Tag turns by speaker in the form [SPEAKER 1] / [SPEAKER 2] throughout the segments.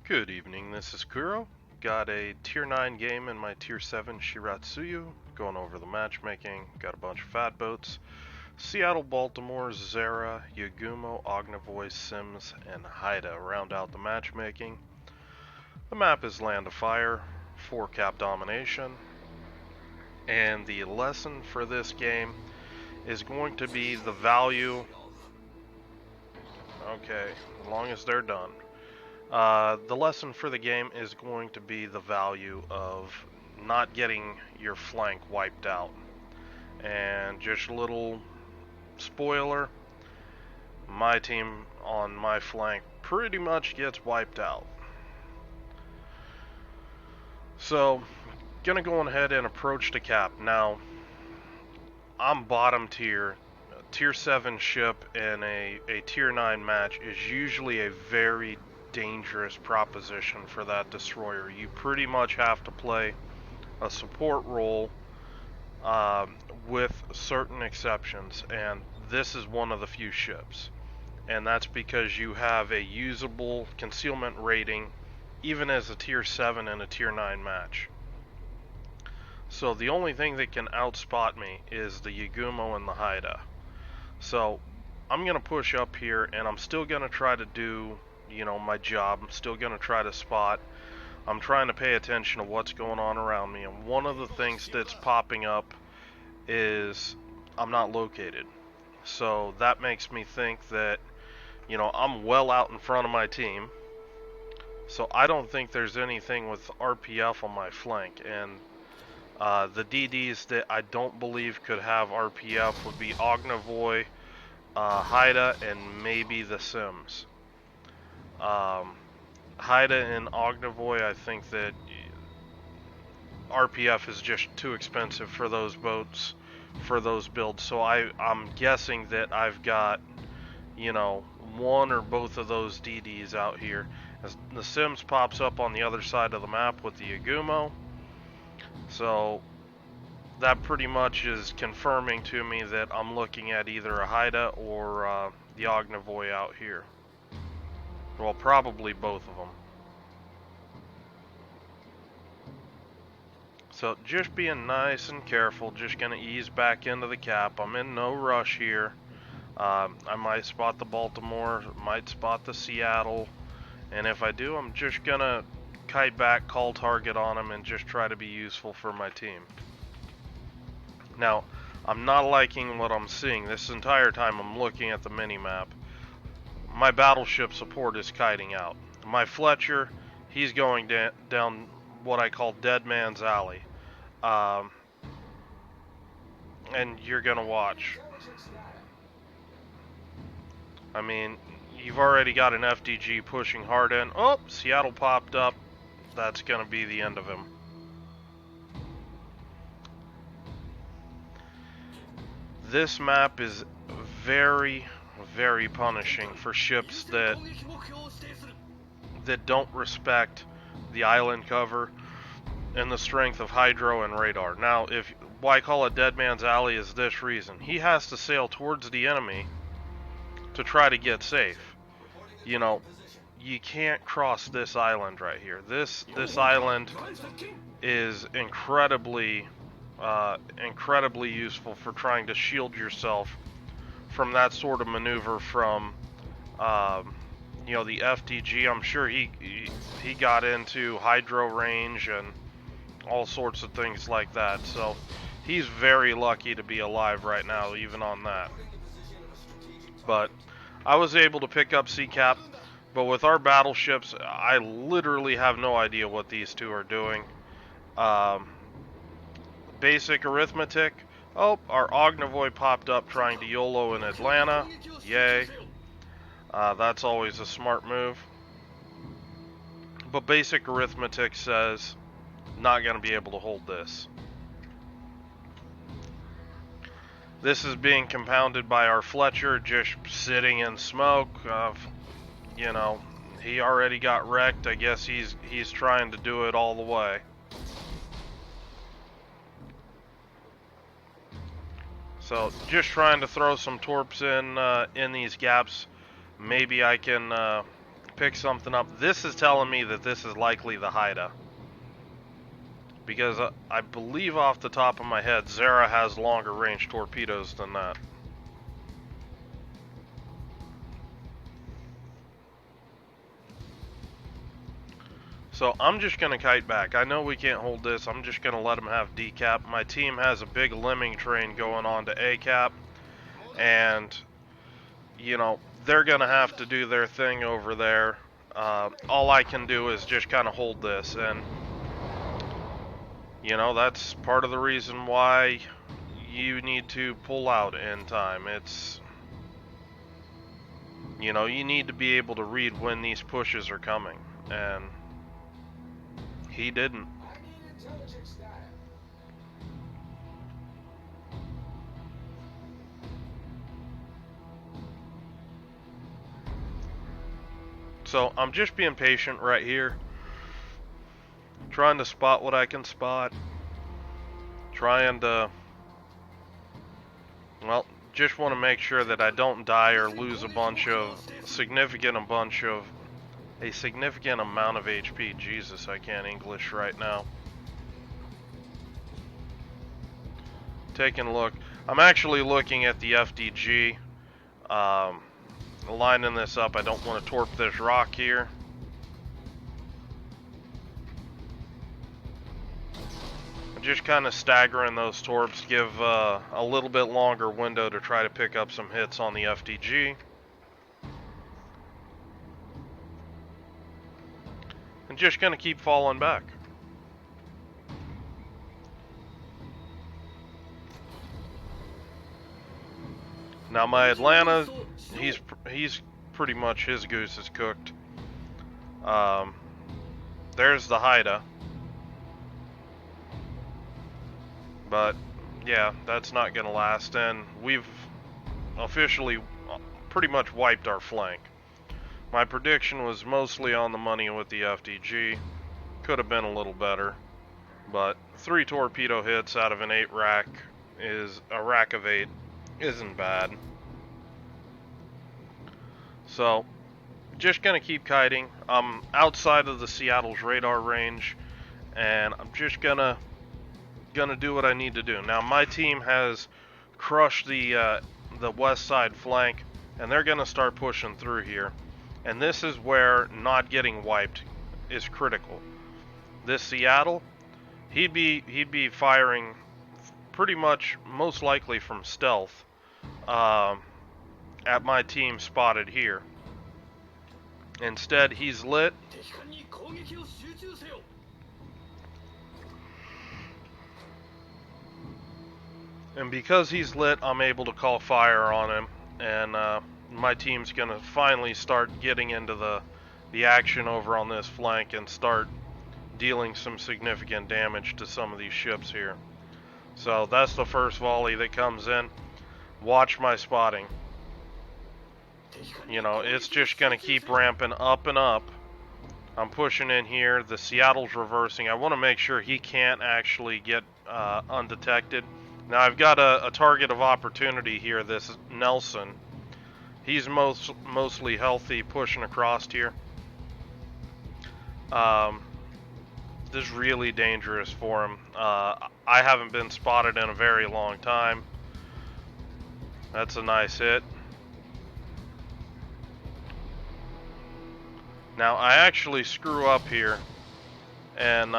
[SPEAKER 1] Good evening, this is Kuro. Got a Tier 9 game in my Tier 7 Shiratsuyu, going over the matchmaking, got a bunch of fat boats. Seattle, Baltimore, Zara, Yagumo, Ognivoy, Sims, and Haida round out the matchmaking. The map is Land of Fire, 4 cap domination, and the lesson for this game is going to be the value. Okay, as long as they're done. The lesson for the game is going to be the value of not getting your flank wiped out. And just a little spoiler, my team on my flank pretty much gets wiped out. So, gonna go ahead and approach the cap. Now, I'm bottom tier. Tier 7 ship in a Tier 9 match is usually a very dangerous proposition for that destroyer. You pretty much have to play a support role with certain exceptions, and this is one of the few ships. And that's because you have a usable concealment rating even as a Tier 7 and a Tier 9 match. So the only thing that can outspot me is the Yagumo and the Haida. So I'm going to push up here, and I'm still going to try to do, my job. I'm still going to try to spot. I'm trying to pay attention to what's going on around me, and one of the things that's popping up is I'm not located. So that makes me think that, I'm well out in front of my team. So I don't think there's anything with RPF on my flank, and the DDs that I don't believe could have RPF would be Ognivoy, Haida, and maybe the Sims. Haida and Ognivoy, I think that RPF is just too expensive for those boats, for those builds. So I'm guessing that I've got, one or both of those DDs out here. As the Sims pops up on the other side of the map with the Yagumo. So that pretty much is confirming to me that I'm looking at either a Haida or the Ognivoy out here. Well, probably both of them. So just being nice and careful, just gonna ease back into the cap. I'm in no rush here. I might spot the Baltimore, might spot the Seattle, and if I do, I'm just gonna kite back, call target on them, and just try to be useful for my team. Now, I'm not liking what I'm seeing. This entire time I'm looking at the mini-map. My battleship support is kiting out. My Fletcher, he's going down what I call Dead Man's Alley. And you're gonna watch. I mean, you've already got an FDG pushing hard in. Oh, Seattle popped up. That's gonna be the end of him. This map is very, very punishing for ships that don't respect the island cover and the strength of hydro and radar. Now, why I call it Dead Man's Alley is this reason. He has to sail towards the enemy to try to get safe. You can't cross this island right here. This island is incredibly useful for trying to shield yourself from that sort of maneuver from the FDG. I'm sure he got into hydro range and all sorts of things like that. So he's very lucky to be alive right now, even on that. But I was able to pick up C-Cap, but with our battleships, I literally have no idea what these two are doing. Basic arithmetic. Oh, our Ognivoy popped up trying to YOLO in Atlanta. Yay. That's always a smart move. But basic arithmetic says not going to be able to hold this. This is being compounded by our Fletcher just sitting in smoke. He already got wrecked. I guess he's trying to do it all the way. So just trying to throw some torps in these gaps. Maybe I can pick something up. This is telling me that this is likely the Haida. Because I believe off the top of my head, Zara has longer range torpedoes than that. So I'm just going to kite back. I know we can't hold this. I'm just going to let them have decap. My team has a big lemming train going on to A-cap. And, you know, they're going to have to do their thing over there. All I can do is just kind of hold this. And, you know, that's part of the reason why you need to pull out in time. It's, you know, you need to be able to read when these pushes are coming. And he didn't. So I'm just being patient right here. Trying to spot what I can spot. Trying to, well, just want to make sure that I don't die or lose a significant amount of HP. Jesus, I can't English right now. Taking a look. I'm actually looking at the FDG. Lining this up. I don't want to torp this rock here. Just kind of staggering those torps, give a little bit longer window to try to pick up some hits on the FDG. And just gonna keep falling back. Now my Atlanta, he's pretty much, his goose is cooked. There's the Haida. But yeah, that's not gonna last, and we've officially pretty much wiped our flank. My prediction was mostly on the money with the FDG. Could have been a little better, but 3 torpedo hits out of an 8 rack is a rack of 8 isn't bad. So just gonna keep kiting. I'm outside of the Seattle's radar range, and I'm just gonna do what I need to do. Now my team has crushed the west side flank, and they're gonna start pushing through here. And this is where not getting wiped is critical. This Seattle, he'd be firing pretty much most likely from stealth at my team spotted here. Instead, he's lit. And because he's lit, I'm able to call fire on him, and my team's gonna finally start getting into the action over on this flank and start dealing some significant damage to some of these ships here. So that's the first volley that comes in. Watch my spotting. You know, it's just gonna keep ramping up and up. I'm pushing in here. The Seattle's reversing. I want to make sure he can't actually get undetected. Now I've got a target of opportunity here, this Nelson. He's mostly healthy, pushing across here. This is really dangerous for him. I haven't been spotted in a very long time. That's a nice hit. Now I actually screw up here and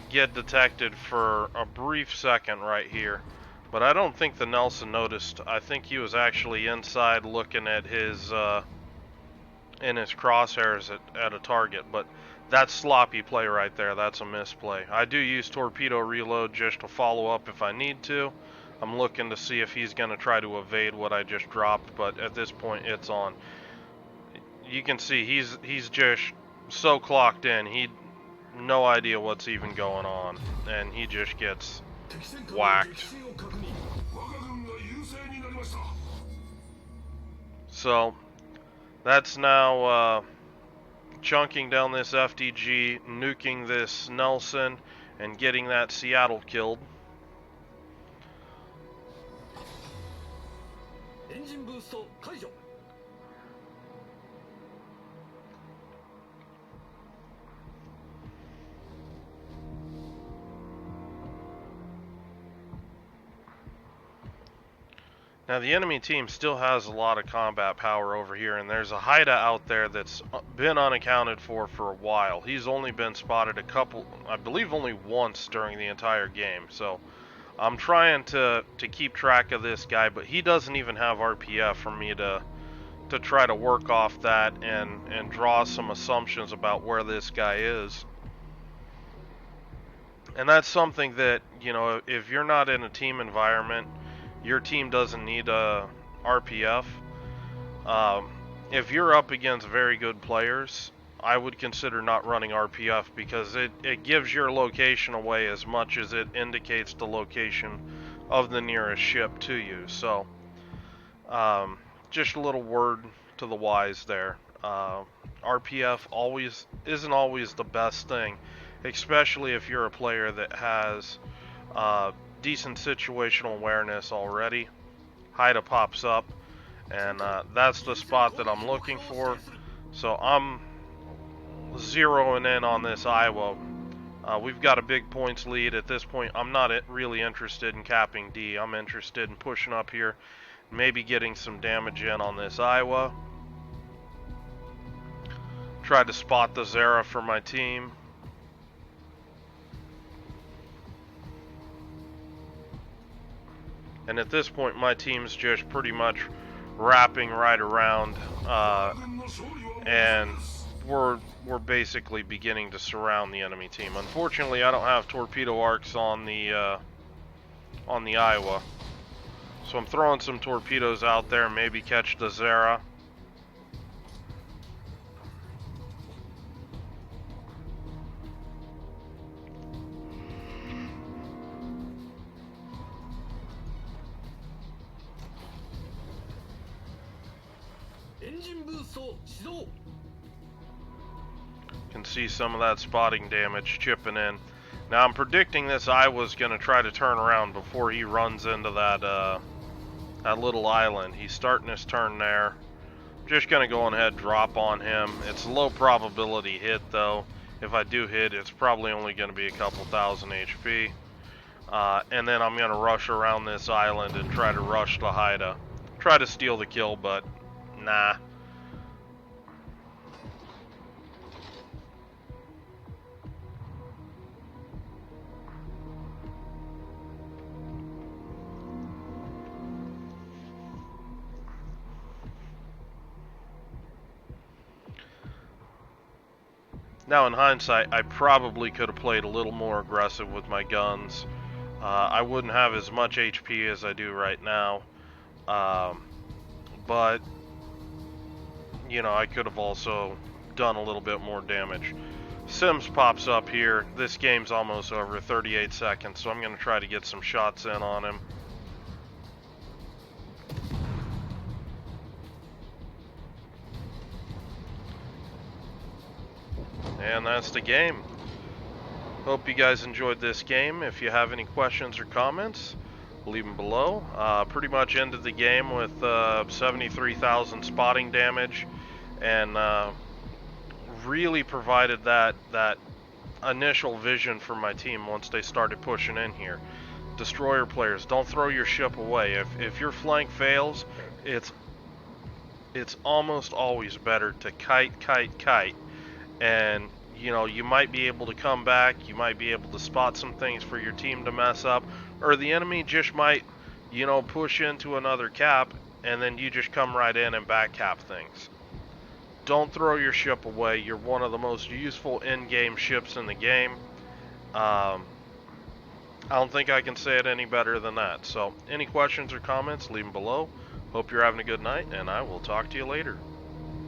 [SPEAKER 1] get detected for a brief second right here. But I don't think the Nelson noticed. I think he was actually inside looking at his in his crosshairs at a target. But that's sloppy play right there. That's a misplay. I do use torpedo reload just to follow up if I need to. I'm looking to see if he's going to try to evade what I just dropped, but at this point it's on. You can see he's just so clocked in. He no idea what's even going on, and he just gets whacked. So that's now chunking down this FDG, nuking this Nelson, and getting that Seattle killed. Now the enemy team still has a lot of combat power over here, and there's a Haida out there that's been unaccounted for a while. He's only been spotted a couple, I believe only once during the entire game, so I'm trying to keep track of this guy, but he doesn't even have RPF for me to try to work off that and draw some assumptions about where this guy is. And that's something that, you know, if you're not in a team environment, your team doesn't need a RPF. If you're up against very good players, I would consider not running RPF because it gives your location away as much as it indicates the location of the nearest ship to you. So, just a little word to the wise there. RPF isn't always the best thing, especially if you're a player that has decent situational awareness already. Haida pops up, and that's the spot that I'm looking for. So I'm zeroing in on this Iowa. We've got a big points lead at this point. I'm not really interested in capping D. I'm interested in pushing up here, maybe getting some damage in on this Iowa. Tried to spot the Zera for my team. And at this point, my team's just pretty much wrapping right around, and we're basically beginning to surround the enemy team. Unfortunately, I don't have torpedo arcs on the Iowa, so I'm throwing some torpedoes out there, maybe catch the Zera. Can see some of that spotting damage chipping in. Now I'm predicting this Iowa's going to try to turn around before he runs into that little island. He's starting his turn there. Just going to go ahead, drop on him. It's a low probability hit though. If I do hit, it's probably only going to be a couple thousand HP. And then I'm going to rush around this island and try to rush the Haida. Try to steal the kill, but nah. Now in hindsight, I probably could have played a little more aggressive with my guns. I wouldn't have as much HP as I do right now. But, you know, I could have also done a little bit more damage. Sims pops up here. This game's almost over, 38 seconds, so I'm going to try to get some shots in on him. And that's the game. Hope you guys enjoyed this game. If you have any questions or comments, leave them below. Pretty much ended the game with 73,000 spotting damage, and really provided that initial vision for my team once they started pushing in here. Destroyer players, don't throw your ship away. If your flank fails, it's almost always better to kite, and you know, you might be able to come back, you might be able to spot some things for your team to mess up, or the enemy just might, you know, push into another cap, and then you just come right in and back cap things. Don't throw your ship away. You're one of the most useful in-game ships in the game. I don't think I can say it any better than that. So, any questions or comments, leave them below. Hope you're having a good night, and I will talk to you later.